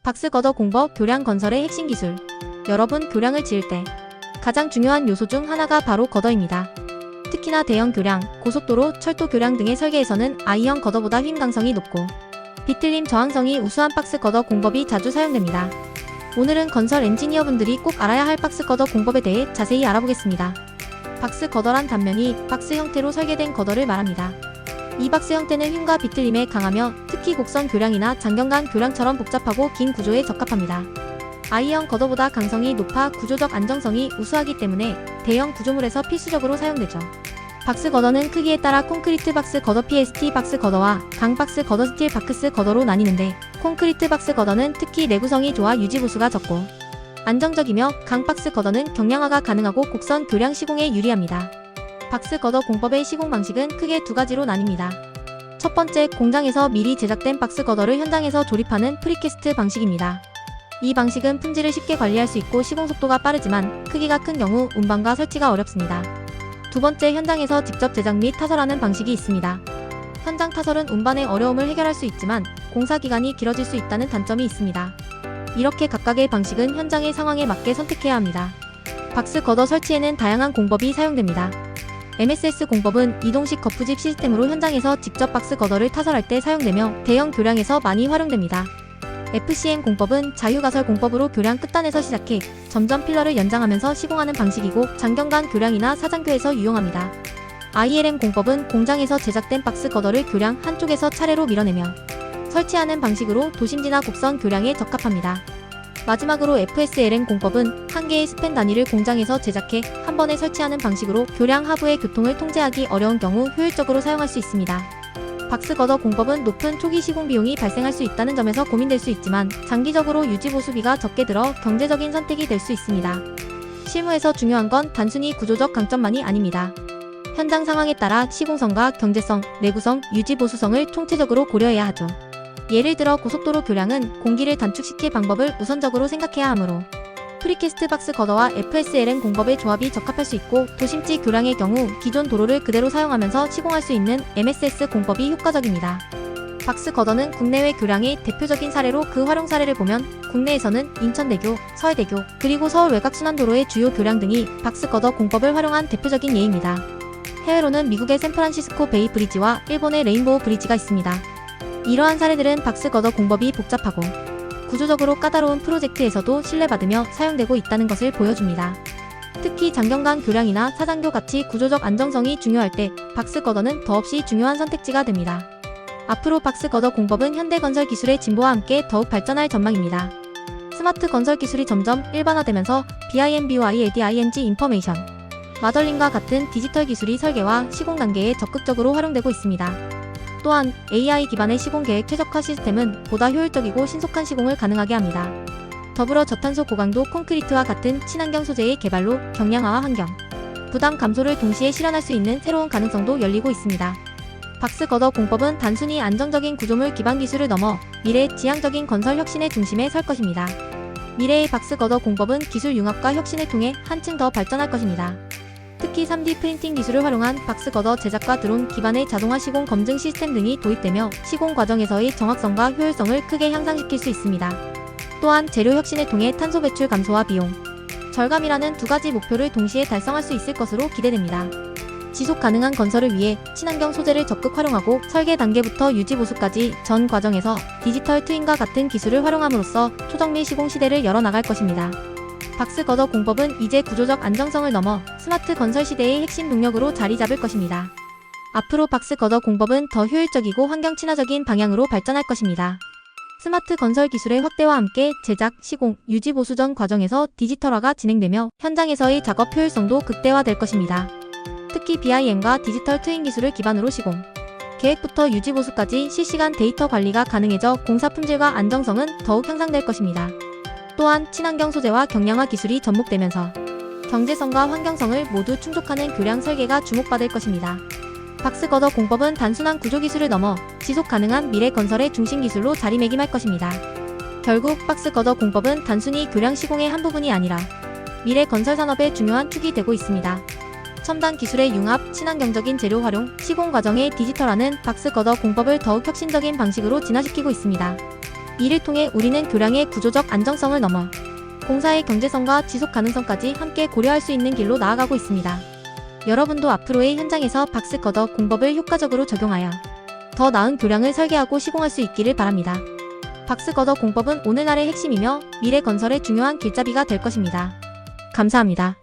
박스 거더 공법 교량 건설의 핵심 기술. 여러분, 교량을 지을 때 가장 중요한 요소 중 하나가 바로 거더입니다. 특히나 대형 교량, 고속도로, 철도 교량 등의 설계에서는 I형 거더보다 힘 강성이 높고 비틀림 저항성이 우수한 박스 거더 공법이 자주 사용됩니다. 오늘은 건설 엔지니어분들이 꼭 알아야 할 박스 거더 공법에 대해 자세히 알아보겠습니다. 박스 거더란 단면이 박스 형태로 설계된 거더를 말합니다. 이 박스 형태는 힘과 비틀림에 강하며 특히 곡선 교량이나 장경간 교량처럼 복잡하고 긴 구조에 적합합니다. I형 거더보다 강성이 높아 구조적 안정성이 우수하기 때문에 대형 구조물에서 필수적으로 사용되죠. 박스 거더는 크기에 따라 콘크리트 박스 거더 PST 박스 거더와 강 박스 거더 스틸 박스 거더로 나뉘는데, 콘크리트 박스 거더는 특히 내구성이 좋아 유지 보수가 적고 안정적이며, 강 박스 거더는 경량화가 가능하고 곡선 교량 시공에 유리합니다. 박스 거더 공법의 시공 방식은 크게 두 가지로 나뉩니다. 첫 번째, 공장에서 미리 제작된 박스 거더를 현장에서 조립하는 프리캐스트 방식입니다. 이 방식은 품질을 쉽게 관리할 수 있고 시공 속도가 빠르지만 크기가 큰 경우 운반과 설치가 어렵습니다. 두 번째, 현장에서 직접 제작 및 타설하는 방식이 있습니다. 현장 타설은 운반의 어려움을 해결할 수 있지만 공사 기간이 길어질 수 있다는 단점이 있습니다. 이렇게 각각의 방식은 현장의 상황에 맞게 선택해야 합니다. 박스 거더 설치에는 다양한 공법이 사용됩니다. MSS 공법은 이동식 거푸집 시스템으로 현장에서 직접 박스 거더를 타설할 때 사용되며 대형 교량에서 많이 활용됩니다. FCM 공법은 자유가설 공법으로 교량 끝단에서 시작해 점점 필러를 연장하면서 시공하는 방식이고 장경간 교량이나 사장교에서 유용합니다. ILM 공법은 공장에서 제작된 박스 거더를 교량 한쪽에서 차례로 밀어내며 설치하는 방식으로 도심지나 곡선 교량에 적합합니다. 마지막으로 FSLM 공법은 한 개의 스팬 단위를 공장에서 제작해 한 번에 설치하는 방식으로 교량 하부의 교통을 통제하기 어려운 경우 효율적으로 사용할 수 있습니다. 박스 거더 공법은 높은 초기 시공 비용이 발생할 수 있다는 점에서 고민될 수 있지만 장기적으로 유지 보수비가 적게 들어 경제적인 선택이 될 수 있습니다. 실무에서 중요한 건 단순히 구조적 강점만이 아닙니다. 현장 상황에 따라 시공성과 경제성, 내구성, 유지 보수성을 총체적으로 고려해야 하죠. 예를 들어 고속도로 교량은 공기를 단축시킬 방법을 우선적으로 생각해야 하므로 프리캐스트 박스 거더와 FSLM 공법의 조합이 적합할 수 있고, 도심지 교량의 경우 기존 도로를 그대로 사용하면서 시공할 수 있는 MSS 공법이 효과적입니다. 박스 거더는 국내외 교량의 대표적인 사례로 그 활용 사례를 보면 국내에서는 인천대교, 서해대교, 그리고 서울 외곽순환도로의 주요 교량 등이 박스 거더 공법을 활용한 대표적인 예입니다. 해외로는 미국의 샌프란시스코 베이 브리지와 일본의 레인보우 브리지가 있습니다. 이러한 사례들은 박스 거더 공법이 복잡하고 구조적으로 까다로운 프로젝트에서도 신뢰받으며 사용되고 있다는 것을 보여줍니다. 특히 장경간 교량이나 사장교 같이 구조적 안정성이 중요할 때 박스 거더는 더없이 중요한 선택지가 됩니다. 앞으로 박스 거더 공법은 현대 건설 기술의 진보와 함께 더욱 발전할 전망입니다. 스마트 건설 기술이 점점 일반화되면서 BIM/BOILDING 인포메이션 마더링과 같은 디지털 기술이 설계와 시공 단계에 적극적으로 활용되고 있습니다. 또한 AI 기반의 시공 계획 최적화 시스템은 보다 효율적이고 신속한 시공을 가능하게 합니다. 더불어 저탄소 고강도 콘크리트와 같은 친환경 소재의 개발로 경량화와 환경 부담 감소를 동시에 실현할 수 있는 새로운 가능성도 열리고 있습니다. 박스 거더 공법은 단순히 안정적인 구조물 기반 기술을 넘어 미래 지향적인 건설 혁신의 중심에 설 것입니다. 미래의 박스 거더 공법은 기술 융합과 혁신을 통해 한층 더 발전할 것입니다. 특히 3D 프린팅 기술을 활용한 박스 거더 제작과 드론 기반의 자동화 시공 검증 시스템 등이 도입되며 시공 과정에서의 정확성과 효율성을 크게 향상시킬 수 있습니다. 또한 재료 혁신을 통해 탄소 배출 감소와 비용 절감이라는 두 가지 목표를 동시에 달성할 수 있을 것으로 기대됩니다. 지속 가능한 건설을 위해 친환경 소재를 적극 활용하고 설계 단계부터 유지 보수까지 전 과정에서 디지털 트윈과 같은 기술을 활용함으로써 초정밀 시공 시대를 열어나갈 것입니다. 박스 거더 공법은 이제 구조적 안정성을 넘어 스마트 건설 시대의 핵심 동력으로 자리 잡을 것입니다. 앞으로 박스 거더 공법은 더 효율적이고 환경 친화적인 방향으로 발전할 것입니다. 스마트 건설 기술의 확대와 함께 제작, 시공, 유지 보수 전 과정에서 디지털화가 진행되며 현장에서의 작업 효율성도 극대화될 것입니다. 특히 BIM과 디지털 트윈 기술을 기반으로 시공, 계획부터 유지 보수까지 실시간 데이터 관리가 가능해져 공사 품질과 안정성은 더욱 향상될 것입니다. 또한 친환경 소재와 경량화 기술이 접목되면서 경제성과 환경성을 모두 충족하는 교량 설계가 주목받을 것입니다. 박스 거더 공법은 단순한 구조 기술을 넘어 지속 가능한 미래 건설의 중심 기술로 자리매김할 것입니다. 결국 박스 거더 공법은 단순히 교량 시공의 한 부분이 아니라 미래 건설 산업의 중요한 축이 되고 있습니다. 첨단 기술의 융합, 친환경적인 재료 활용, 시공 과정의 디지털화는 박스 거더 공법을 더욱 혁신적인 방식으로 진화시키고 있습니다. 이를 통해 우리는 교량의 구조적 안정성을 넘어 공사의 경제성과 지속 가능성까지 함께 고려할 수 있는 길로 나아가고 있습니다. 여러분도 앞으로의 현장에서 박스 걷어 공법을 효과적으로 적용하여 더 나은 교량을 설계하고 시공할 수 있기를 바랍니다. 박스 걷어 공법은 오늘날의 핵심이며 미래 건설의 중요한 길잡이가 될 것입니다. 감사합니다.